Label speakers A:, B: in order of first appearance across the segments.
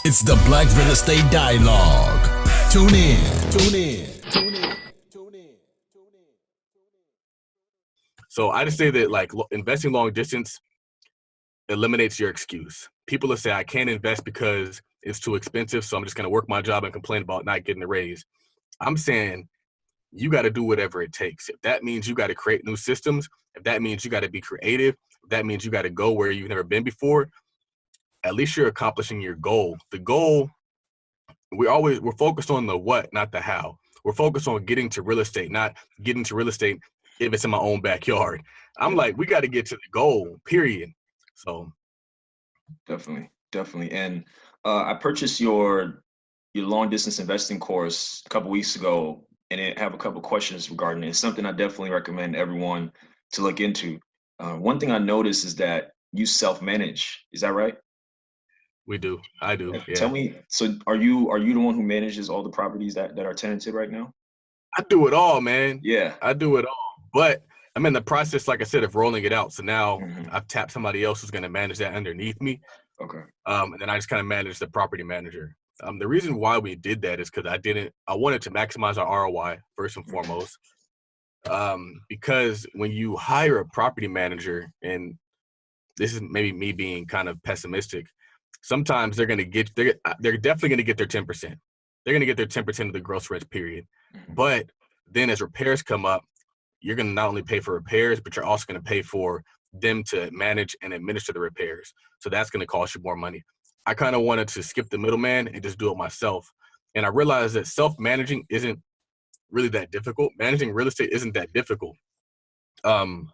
A: It's the Black Real Estate Dialogue. Tune in. Tune in. Tune in. Tune in.
B: So I just say that investing long distance eliminates your excuse. People will say, I can't invest because it's too expensive, so I'm just going to work my job and complain about not getting a raise. I'm saying you got to do whatever it takes. If that means you got to create new systems, if that means you got to be creative, if that means you got to go where you've never been before, at least you're accomplishing your goal. The goal, we're focused on the what, not the how. We're focused on getting to real estate, not getting to real estate if it's in my own backyard. I'm like, we got to get to the goal, period. So
C: Definitely. And I purchased your long distance investing course a couple weeks ago, and I have a couple questions regarding it. It's something I definitely recommend everyone to look into. One thing I noticed is that you self-manage. Is that right?
B: we do. I do. Yeah.
C: Tell me, so are you the one who manages all the properties that are tenanted right now?
B: I do it all, man.
C: Yeah.
B: I do it all. But I'm in the process, like I said, of rolling it out. So now I've tapped somebody else who's going to manage that underneath me.
C: Okay.
B: And then I just kind of manage the property manager. The reason why we did that is because I wanted to maximize our ROI first and foremost. Because when you hire a property manager, and this is maybe me being kind of pessimistic, sometimes they're definitely going to get their 10%. They're going to get their 10% of the gross rent period. But then as repairs come up, you're going to not only pay for repairs, but you're also going to pay for them to manage and administer the repairs. So that's going to cost you more money. I kind of wanted to skip the middleman and just do it myself. And I realized that self-managing isn't really that difficult. Managing real estate isn't that difficult. And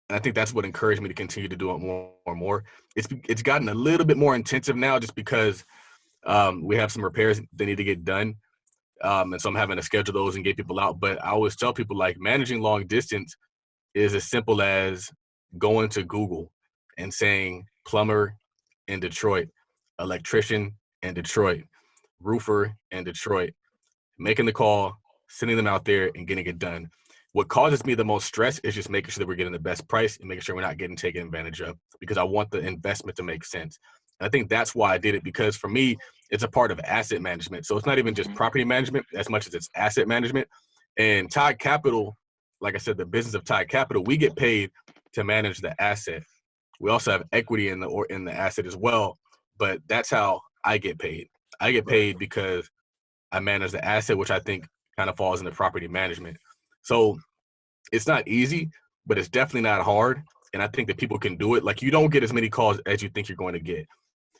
B: I think that's what encouraged me to continue to do it more and more. It's gotten a little bit more intensive now just because we have some repairs that need to get done. And so I'm having to schedule those and get people out. But I always tell people, like, managing long distance is as simple as going to Google and saying plumber in Detroit, electrician in Detroit, roofer in Detroit, making the call, sending them out there and getting it done. What causes me the most stress is just making sure that we're getting the best price and making sure we're not getting taken advantage of, because I want the investment to make sense. And I think that's why I did it, because for me, it's a part of asset management. So it's not even just property management as much as it's asset management. And Tide Capital, like I said, the business of Tide Capital, we get paid to manage the asset. We also have equity in the asset as well, but that's how I get paid. I get paid because I manage the asset, which I think kind of falls into property management. So it's not easy, but it's definitely not hard. And I think that people can do it. Like, you don't get as many calls as you think you're going to get.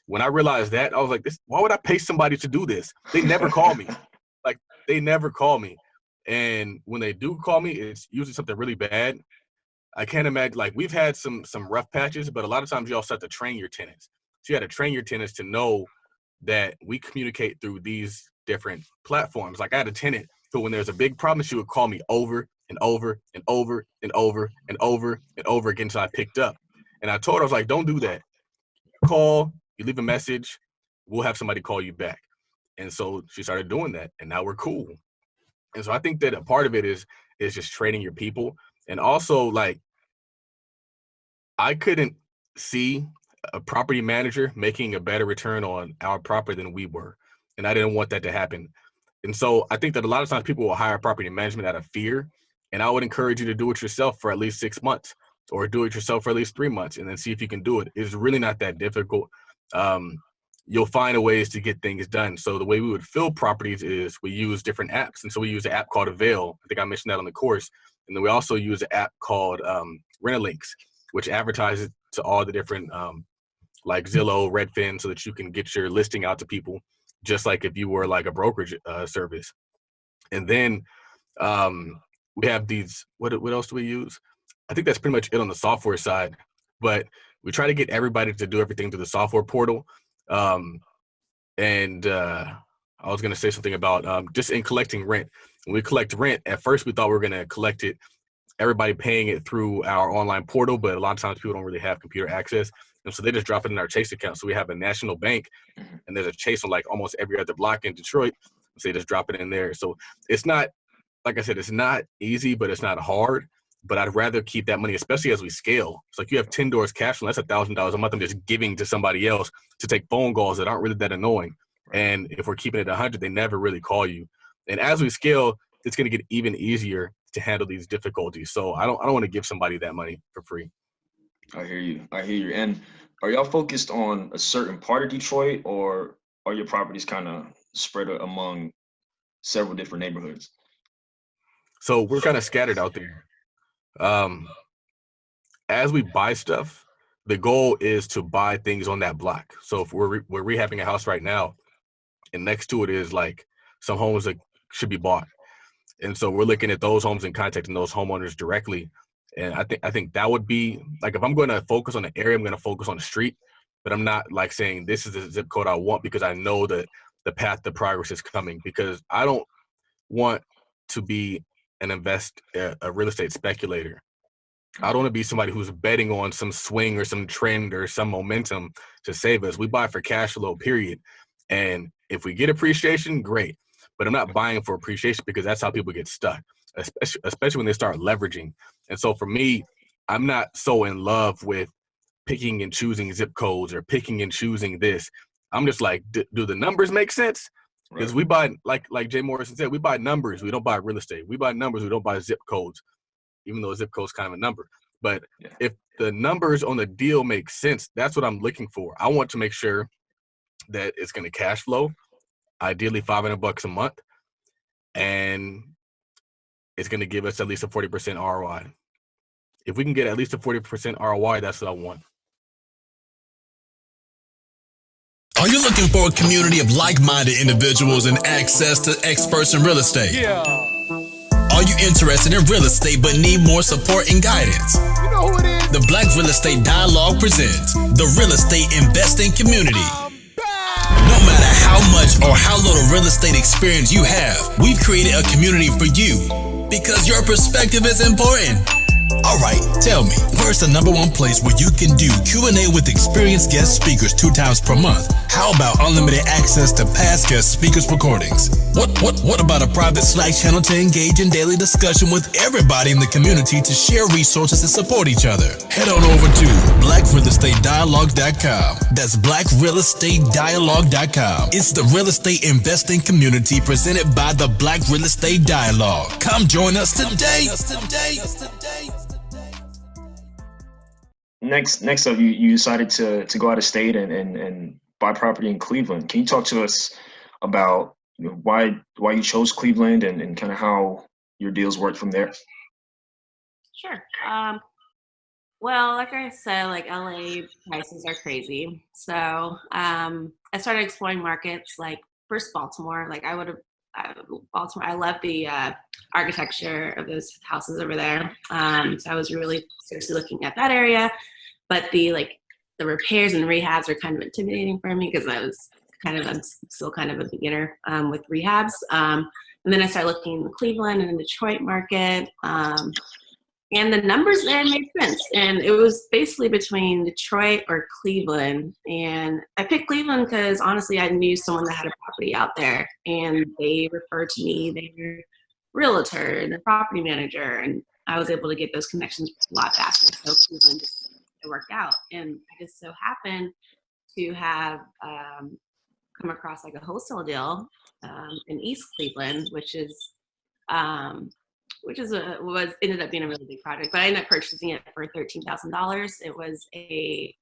B: When I realized that, I was like, why would I pay somebody to do this? They never call me. They never call me. And when they do call me, it's usually something really bad. I can't imagine, like, we've had some rough patches, but a lot of times you also have to train your tenants. So you had to train your tenants to know that we communicate through these different platforms. Like, I had a tenant who, when there's a big problem, she would call me over and over and over and over and over and over again until I picked up. And I told her, I was like, don't do that. You call, you leave a message, we'll have somebody call you back. And so she started doing that, and now we're cool. And so I think that a part of it is just training your people. And also, like, I couldn't see a property manager making a better return on our property than we were. And I didn't want that to happen. And so I think that a lot of times people will hire property management out of fear. And I would encourage you to do it yourself for at least 6 months, or do it yourself for at least 3 months, and then see if you can do it. It's really not that difficult. You'll find ways to get things done. So the way we would fill properties is we use different apps. And so we use an app called Avail. I think I mentioned that on the course. And then we also use an app called Rent-A-Links, which advertises to all the different like Zillow, Redfin, so that you can get your listing out to people, just like if you were like a brokerage service. And then we have these, what else do we use? I think that's pretty much it on the software side, but we try to get everybody to do everything through the software portal. And I was going to say something about just in collecting rent. When we collect rent, at first we thought we were going to collect it, everybody paying it through our online portal, but a lot of times people don't really have computer access. And so they just drop it in our Chase account. So we have a national bank, and there's a Chase on like almost every other block in Detroit. So they just drop it in there. So it's not, like I said, it's not easy, but it's not hard. but I'd rather keep that money, especially as we scale. It's like you have 10 doors cash flow, that's $1,000 a month I'm just giving to somebody else to take phone calls that aren't really that annoying. And if we're keeping it 100, they never really call you. And as we scale, it's going to get even easier to handle these difficulties. So I don't want to give somebody that money for free.
C: I hear you. And are y'all focused on a certain part of Detroit, or are your properties kind of spread among several different neighborhoods?
B: So we're kind of scattered out there. As we buy stuff, the goal is to buy things on that block. So if we're rehabbing a house right now, and next to it is like some homes that should be bought. And so we're looking at those homes and contacting those homeowners directly. And I think that would be like, if I'm going to focus on the area, I'm going to focus on the street, but I'm not like saying this is the zip code I want, because I know that the path to progress is coming, because I don't want to be a real estate speculator. I don't want to be somebody who's betting on some swing or some trend or some momentum to save us. We buy for cash flow, period. And if we get appreciation, great. But I'm not buying for appreciation, because that's how people get stuck, especially when they start leveraging. And so for me, I'm not so in love with picking and choosing zip codes or picking and choosing this. I'm just like, do the numbers make sense? Because we buy, like Jay Morrison said, we buy numbers. We don't buy real estate. We buy numbers. We don't buy zip codes, even though a zip code is kind of a number. But if the numbers on the deal make sense, that's what I'm looking for. I want to make sure that it's going to cash flow, ideally $500 a month, and it's going to give us at least a 40% ROI. If we can get at least a 40% ROI, that's what I want.
A: Are you looking for a community of like-minded individuals and access to experts in real estate?
D: Yeah.
A: Are you interested in real estate but need more support and guidance?
D: You know who it is?
A: The Black Real Estate Dialogue presents the Real Estate Investing Community. No matter how much or how little real estate experience you have, we've created a community for you because your perspective is important. All right, tell me, where's the number one place where you can do Q&A with experienced guest speakers 2 times per month? How about unlimited access to past guest speakers' recordings? What about a private Slack channel to engage in daily discussion with everybody in the community to share resources and support each other? Head on over to blackrealestatedialogue.com. That's blackrealestatedialogue.com. It's the real estate investing community presented by the Black Real Estate Dialogue. Come join us today.
C: Next up, you decided to go out of state and buy property in Cleveland. Can you talk to us about why you chose Cleveland and kind of how your deals worked from there?
E: Sure. Well, like I said, like LA prices are crazy. So I started exploring markets like first Baltimore. Like Baltimore, I love the architecture of those houses over there. So I was really seriously looking at that area, but the repairs and rehabs are kind of intimidating for me because I'm still kind of a beginner with rehabs. And then I started looking in the Cleveland and the Detroit market, and the numbers there made sense. And it was basically between Detroit or Cleveland. And I picked Cleveland because honestly, I knew someone that had a property out there, and they referred to me their realtor and their property manager, and I was able to get those connections a lot faster. So Cleveland just worked out. And I just so happened to have come across like a wholesale deal in East Cleveland, which ended up being a really big project, but I ended up purchasing it for $13,000. It was a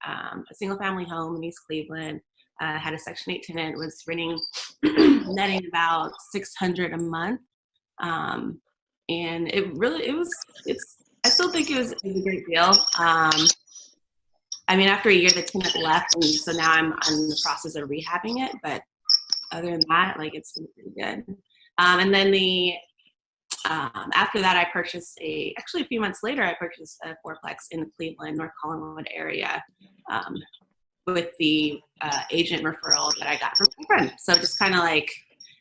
E: single family home in East Cleveland. Had a Section 8 tenant, was renting, netting about $600 a month. And I still think it was a great deal. I mean, after a year, the tenant left, and so now I'm in the process of rehabbing it. But other than that, like, it's been pretty good. And then after that, I purchased actually a few months later, I purchased a fourplex in the Cleveland, North Collinwood area with the agent referral that I got from my friend. So just kind of like,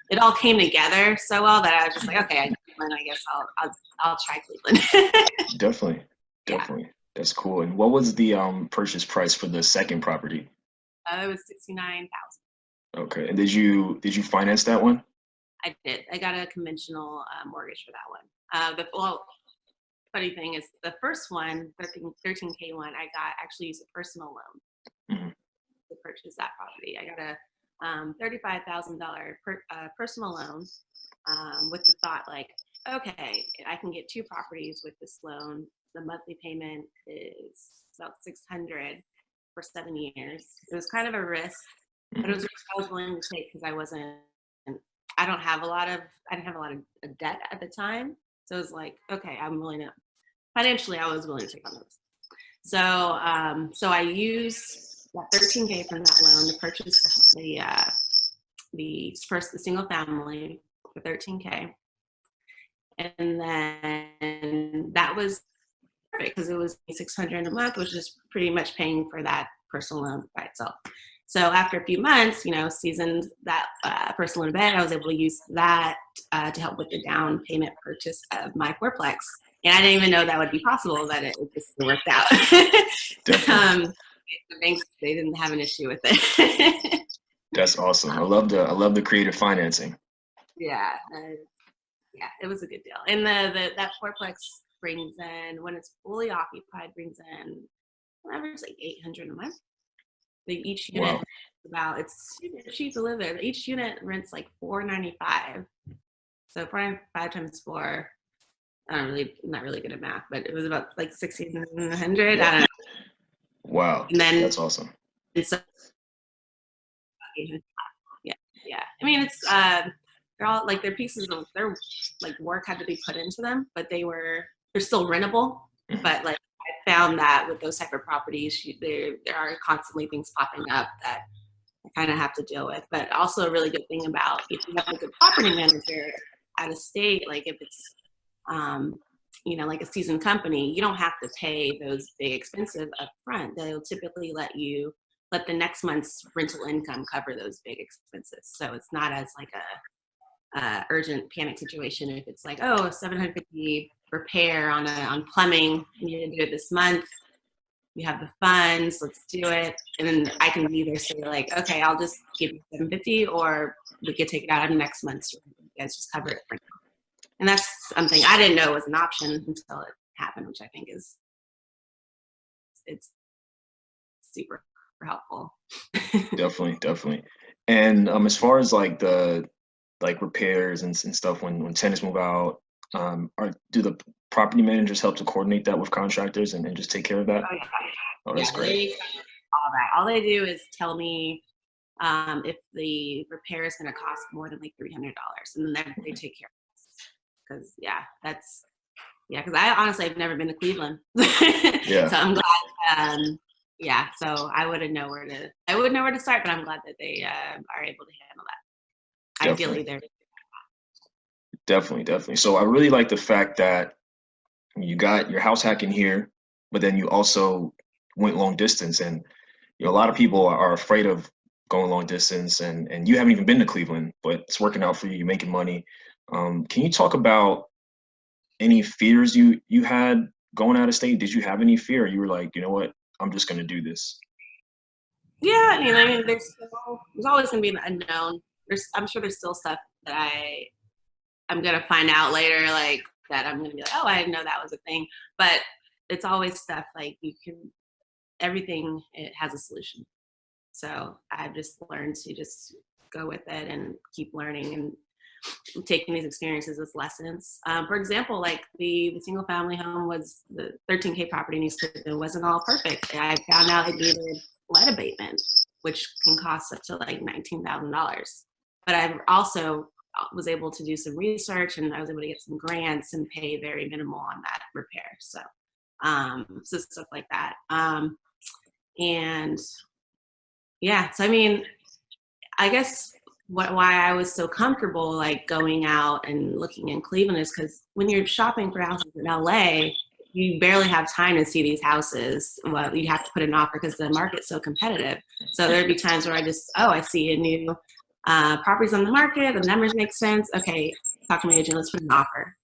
E: it all came together so well that I was just like, okay, I guess I'll try Cleveland.
C: Definitely. Yeah. That's cool. And what was the purchase price for the second property?
E: It was $69,000.
C: Okay. And did you finance that one?
E: I did. I got a conventional mortgage for that one. If funny thing is the first one, 13K one, I got actually used a personal loan to purchase that property. I got a $35,000 personal loan with the thought like, okay, I can get 2 properties with this loan. The monthly payment is about $600 for 7 years. It was kind of a risk, but it was a risk I was willing to take because I didn't have a lot of debt at the time. So it was like, okay, I'm willing to, financially, I was willing to take on those. So, so I used that 13K from that loan to purchase the single family for 13K. And then that was perfect because it was $600 a month, which is pretty much paying for that personal loan by itself. So after a few months, seasoned that personal loan a bit, I was able to use that to help with the down payment purchase of my fourplex. And I didn't even know that would be possible, that it just worked out. The banks, they didn't have an issue with it.
C: That's awesome. I love the creative financing.
E: Yeah, it was a good deal. And that fourplex brings in, when it's fully occupied, brings in on average like $800 a month. Each unit it's super cheap to live there. Each unit rents like $495. So 495 times 4. I'm not really good at math, but it was about like $1,600. I don't know.
C: Wow.
E: And then
C: that's awesome.
E: And so, yeah. I mean, it's they're all like, their pieces of their like work had to be put into them, but they're still rentable. But like, I found that with those type of properties, there are constantly things popping up that I kind of have to deal with. But also a really good thing about, if you have a good property manager at a state, like if it's, like a seasoned company, you don't have to pay those big expensive upfront. They'll typically let the next month's rental income cover those big expenses. So it's not as like a urgent panic situation. If it's like, oh, $750 repair on plumbing, you need to do it this month, you have the funds, let's do it. And then I can either say like, okay, I'll just give you $750, or we could take it out of next month's rent. You guys just cover it for now. And that's something I didn't know was an option until it happened, which I think it's super helpful.
C: Definitely. And as far as like the repairs and stuff when tenants move out, do the property managers help to coordinate that with contractors and just take care of that? Oh, that's great.
E: All they do is tell me if the repair is going to cost more than like $300, and then they take care of it. Because because I honestly have never been to Cleveland.
C: Yeah.
E: So I'm glad. So I wouldn't know where to start, but I'm glad that they are able to handle that.
C: Definitely.
E: Ideally, they're
C: Definitely. So I really like the fact that you got your house hacking here, but then you also went long distance. And a lot of people are afraid of going long distance, and you haven't even been to Cleveland, but it's working out for you. You're making money. Can you talk about any fears you had going out of state? Did you have any fear? Or you were like, you know what, I'm just going to do this?
E: Yeah, I mean, there's always going to be an unknown. I'm sure there's still stuff that I'm going to find out later, like that I'm going to be like, oh, I didn't know that was a thing. But it's always stuff like everything, it has a solution. So I've just learned to just go with it and keep learning and taking these experiences as lessons. For example, like the single family home was the 13K property in East Cleveland wasn't all perfect. I found out it needed lead abatement, which can cost up to like $19,000. But I also was able to do some research, and I was able to get some grants and pay very minimal on that repair. So, so stuff like that. And yeah, so I mean, I guess why I was so comfortable like going out and looking in Cleveland is because when you're shopping for houses in LA, you barely have time to see these houses. Well, you have to put an offer because the market's so competitive. So there'd be times where I see a new properties on the market, the numbers make sense. Okay, talk to my agent, let's put an offer.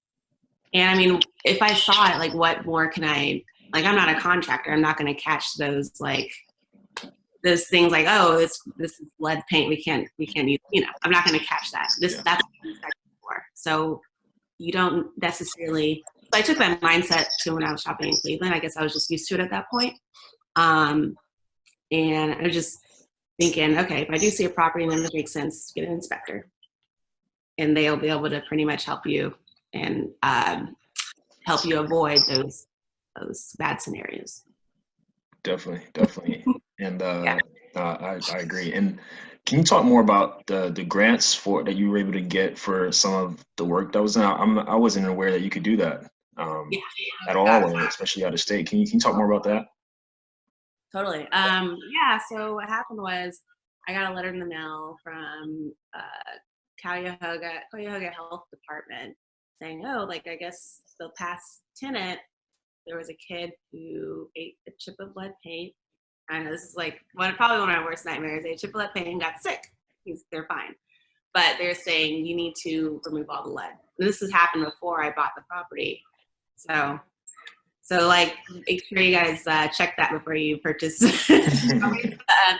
E: And I mean, if I saw it, like what more can I'm not a contractor. I'm not going to catch those those things like, oh, this is lead paint. We can't use, I'm not going to catch that. That's what I'm expecting for. So you don't necessarily I took that mindset to when I was shopping in Cleveland. I guess I was just used to it at that point. And I was just thinking, okay, if I do see a property and it makes sense, get an inspector. And they'll be able to pretty much help you and help you avoid those bad scenarios.
C: Definitely. And I agree. And can you talk more about the grants that you were able to get for some of the work that was done? I wasn't aware that you could do that at all, or especially out of state. Can you talk more about that?
E: Totally. So what happened was I got a letter in the mail from Cuyahoga Health Department saying, oh, like, I guess the past tenant, there was a kid who ate a chip of lead paint. I know this is like probably one of my worst nightmares. They ate a chip of lead paint and got sick. They're fine. But they're saying you need to remove all the lead. And this has happened before I bought the property. So like, make sure you guys check that before you purchase.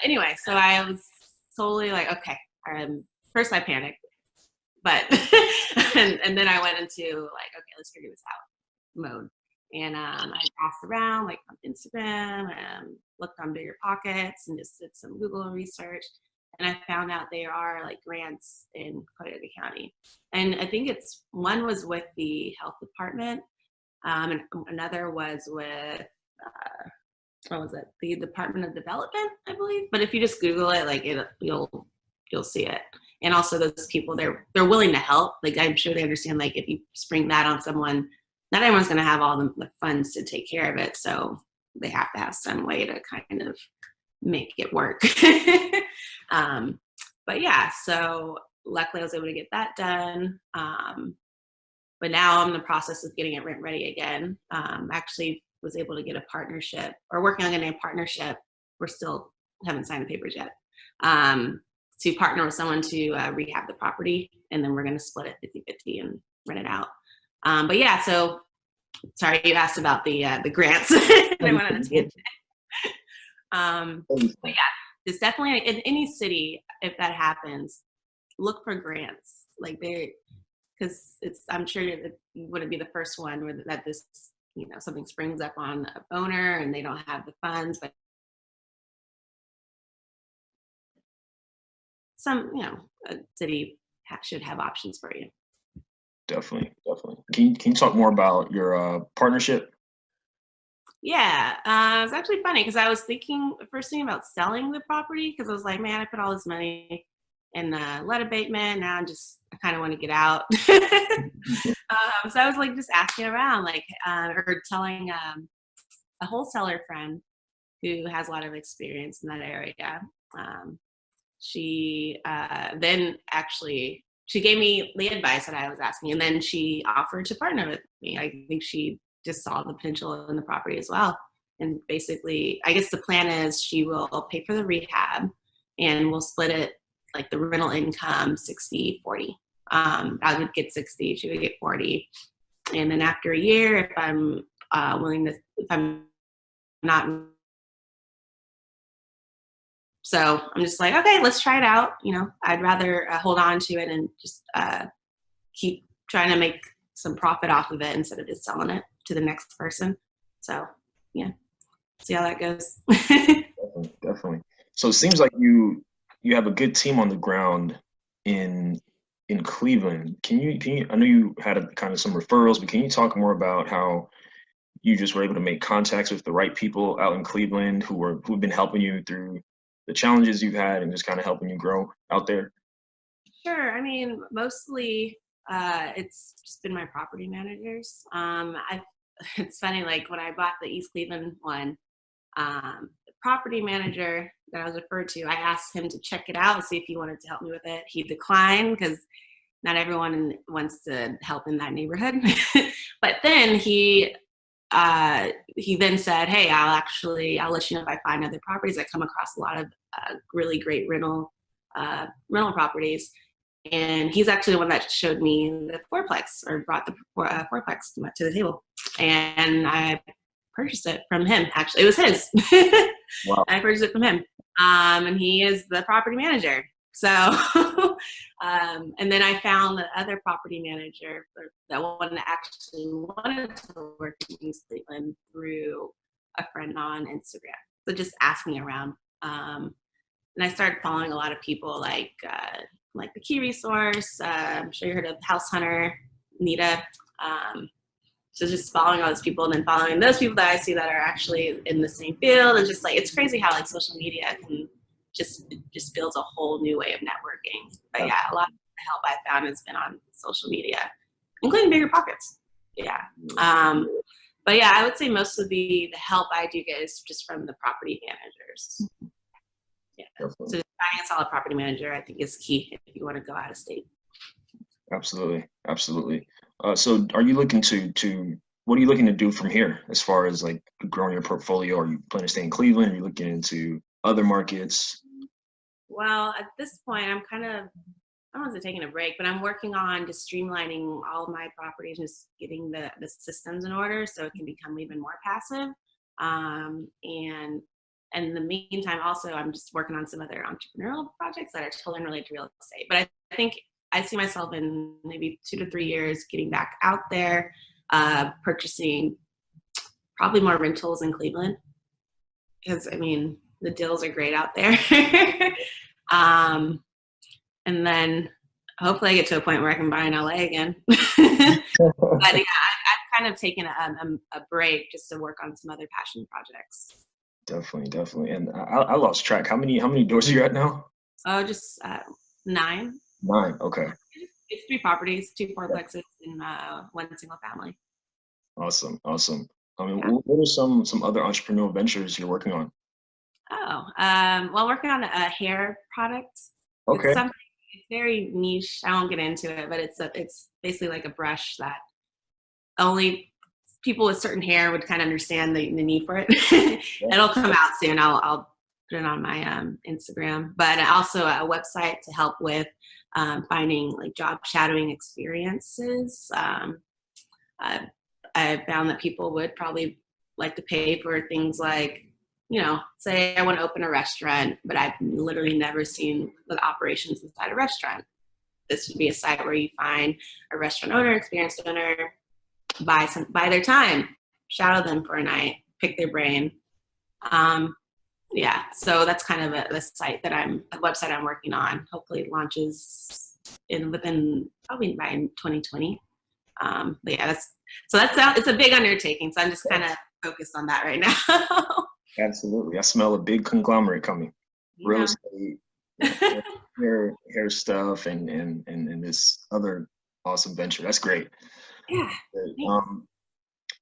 E: Anyway, so I was totally like, okay. First I panicked, but and then I went into like, okay, let's figure this out mode. And I asked around like on Instagram and looked on Bigger Pockets and just did some Google research. And I found out there are like grants in Cuyahoga County. And I think one was with the health department. And another was with, what was it? The Department of Development, I believe. But if you just Google it, like you'll see it. And also those people, they're willing to help. Like, I'm sure they understand, like, if you spring that on someone, not everyone's going to have all the funds to take care of it. So they have to have some way to kind of make it work. But yeah, so luckily I was able to get that done. But now I'm in the process of getting it rent ready again. Actually was able to get a partnership, or working on getting a partnership. We're still haven't signed the papers yet. To partner with someone to rehab the property, and then we're going to split it 50-50 and rent it out. But yeah, so sorry, you asked about the grants. I went on a tangent. But yeah, it's definitely in any city, if that happens, look for grants. Like, because I'm sure you wouldn't be the first one where that this, something springs up on a owner and they don't have the funds, but some, a city should have options for you.
C: Definitely. Can you talk more about your partnership?
E: Yeah, it was actually funny because I was first thinking about selling the property, because I was like, man, I put all this money in lead abatement. Now I kind of want to get out. So I was like just asking around, like, or telling a wholesaler friend who has a lot of experience in that area. She then actually, she gave me the advice that I was asking, and then she offered to partner with me. I think she just saw the potential in the property as well. And basically, I guess the plan is she will pay for the rehab and we'll split it, like the rental income 60-40. I would get 60, she would get 40. And then after a year, if I'm if I'm not, so I'm just like, okay, let's try it out. I'd rather hold on to it and just keep trying to make some profit off of it instead of just selling it to the next person. So yeah, see how that goes.
C: Definitely. So it seems like you have a good team on the ground in Cleveland. Can you I know you had kind of some referrals, but can you talk more about how you just were able to make contacts with the right people out in Cleveland who've been helping you through the challenges you've had and just kind of helping you grow out there?
E: Sure. I mean, mostly it's just been my property managers. It's funny, like when I bought the East Cleveland one, the property manager that I was referred to, I asked him to check it out and see if he wanted to help me with it. He declined because not everyone wants to help in that neighborhood. But then he then said, hey, I'll let you know if I find other properties. I come across a lot of really great rental properties. And he's actually the one that showed me the fourplex, or brought the fourplex to the table. And I purchased it from him. Actually, it was his.
C: Wow.
E: I purchased it from him. And he is the property manager. So, and then I found the other property manager that wanted to work in East Cleveland through a friend on Instagram. So just asking around. And I started following a lot of people like the Key Resource. I'm sure you heard of House Hunter, Nita. So just following all those people and then following those people that I see that are actually in the same field. And just like, it's crazy how like social media can just builds a whole new way of networking. But yeah, a lot of the help I found has been on social media, including Bigger Pockets. Yeah. But yeah, I would say most of the help I do get is just from the property managers. Yeah. Definitely. So just finding a solid property manager, I think, is key if you want to go out of state.
C: Absolutely. Absolutely. So are you looking to what are you looking to do from here as far as like growing your portfolio? Are you planning to stay in Cleveland? Are you looking into other markets?
E: Well, at this point, I'm kind of, I don't want to say taking a break, but I'm working on just streamlining all of my properties, just getting the systems in order so it can become even more passive. And in the meantime, also, I'm just working on some other entrepreneurial projects that are totally unrelated to real estate. But I think I see myself in maybe 2 to 3 years getting back out there, purchasing probably more rentals in Cleveland. Because, I mean, the deals are great out there. And then hopefully I get to a point where I can buy in LA again. But yeah, I've kind of taken a break just to work on some other passion projects.
C: Definitely. And I lost track. How many doors are you at now?
E: Oh, just 9.
C: 9. Okay.
E: It's 3 properties, 2 fourplexes, and 1 single family.
C: Awesome. I mean, what are some other entrepreneurial ventures you're working on?
E: Oh, well, working on a hair product.
C: Okay.
E: It's something very niche. I won't get into it, but it's basically like a brush that only people with certain hair would kind of understand the need for it. It'll come out soon. I'll put it on my Instagram, but also a website to help with finding like job shadowing experiences. I found that people would probably like to pay for things like, say I want to open a restaurant, but I've literally never seen the operations inside a restaurant. This would be a site where you find a restaurant owner, experienced owner, buy their time, shadow them for a night, pick their brain. Yeah, so that's kind of a website I'm working on. Hopefully it launches within probably by 2020. But yeah, it's a big undertaking. So I'm just kind of focused on that right now.
C: Absolutely. I smell a big conglomerate coming. Yeah. Real estate, hair stuff, and this other awesome venture. That's great.
E: Yeah.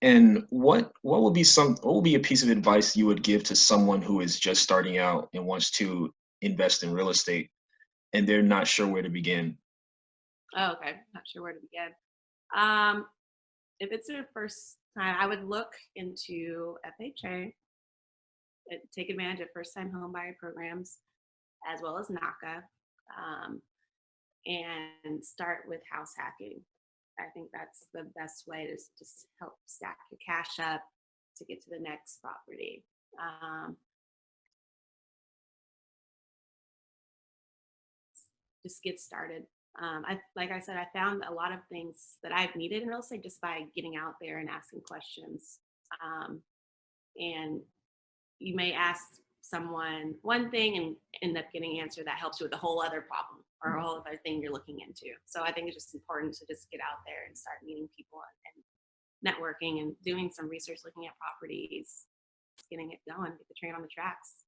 C: And what will be a piece of advice you would give to someone who is just starting out and wants to invest in real estate and they're not sure where to begin?
E: Oh, okay. Not sure where to begin. If it's your first time, I would look into FHA. Take advantage of first-time home buyer programs, as well as NACA, and start with house hacking. I think that's the best way to just help stack your cash up to get to the next property. Just get started. Like I said, I found a lot of things that I've needed in real estate just by getting out there and asking questions. And you may ask someone one thing and end up getting an answer that helps you with a whole other problem or a whole other thing you're looking into. So I think it's just important to just get out there and start meeting people and networking and doing some research, looking at properties, getting it going, get the train on the tracks.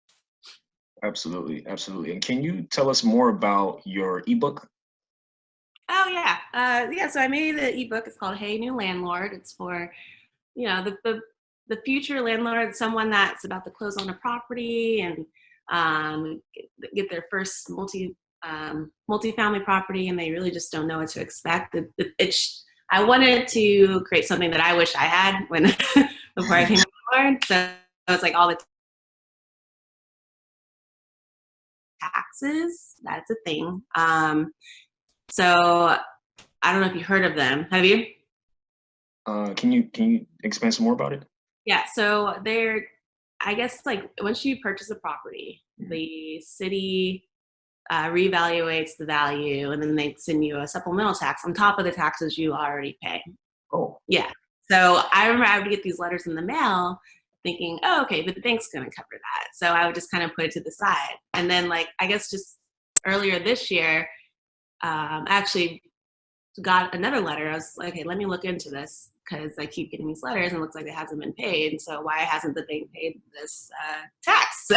C: Absolutely. And can you tell us more about your ebook?
E: Oh yeah. So I made the ebook. It's called Hey New Landlord. It's for, the future landlord, someone that's about to close on a property and get their first multifamily property, and they really just don't know what to expect. I wanted to create something that I wish I had when before I became a landlord. So it's like all the taxes. That's a thing. So I don't know if you've heard of them. Have you?
C: Can you expand some more about it?
E: Yeah, so I guess like once you purchase a property, the city reevaluates the value, and then they send you a supplemental tax on top of the taxes you already pay.
C: Oh.
E: Yeah. So I remember I would get these letters in the mail thinking, oh, okay, the bank's going to cover that. So I would just kind of put it to the side. And then, like, I guess just earlier this year, I actually got another letter. I was like, okay, let me look into this because I keep getting these letters and it looks like it hasn't been paid. So why hasn't the bank paid this tax?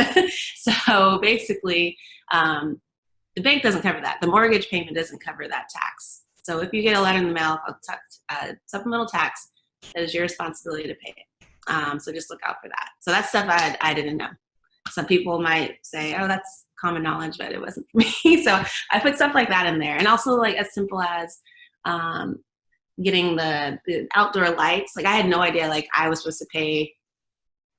E: So basically, the bank doesn't cover that. The mortgage payment doesn't cover that tax. So if you get a letter in the mail called supplemental tax, it is your responsibility to pay it. So just look out for that. So that's stuff I didn't know. Some people might say, oh, that's common knowledge, but it wasn't for me. So I put stuff like that in there. And also, like, as simple as getting the outdoor lights. Like, I had no idea, like, I was supposed to pay,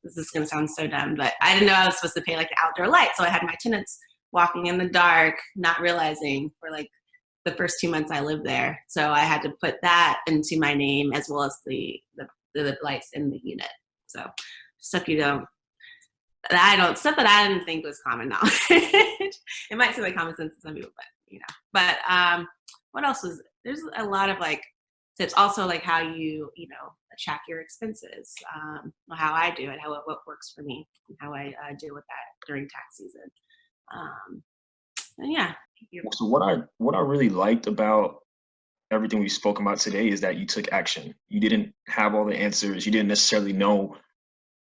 E: this is going to sound so dumb, but I didn't know I was supposed to pay, like, the outdoor lights. So I had my tenants walking in the dark, not realizing for, like, the first 2 months I lived there. So I had to put that into my name as well as the lights in the unit. So stuff stuff that I didn't think was common knowledge. It might seem like common sense to some people, but you know. But what else was there's a lot of like tips. Also, like how you track your expenses. How I do it, what works for me, and how I deal with that during tax season. And yeah.
C: So what I really liked about everything we've spoken about today is that you took action. You didn't have all the answers. You didn't necessarily know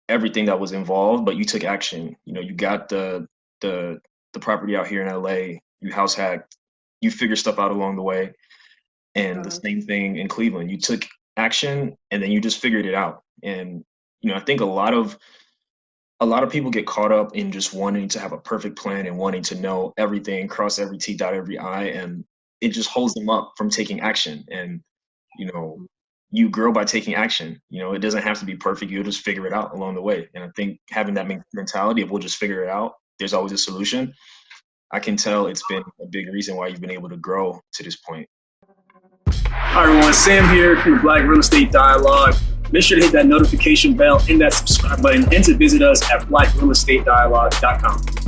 C: everything that was involved, but you took action. You know, you got the property out here in LA, you house hacked, you figured stuff out along the way. And the same thing in Cleveland. You took action and then you just figured it out. And, you know, I think a lot of people get caught up in just wanting to have a perfect plan and wanting to know everything, cross every T, dot every I, and it just holds them up from taking action. And, you know, you grow by taking action. You know, it doesn't have to be perfect. You'll just figure it out along the way. And I think having that mentality of we'll just figure it out, there's always a solution. I can tell it's been a big reason why you've been able to grow to this point.
D: Hi everyone, Sam here from the Black Real Estate Dialogue. Make sure to hit that notification bell and that subscribe button and to visit us at blackrealestatedialogue.com.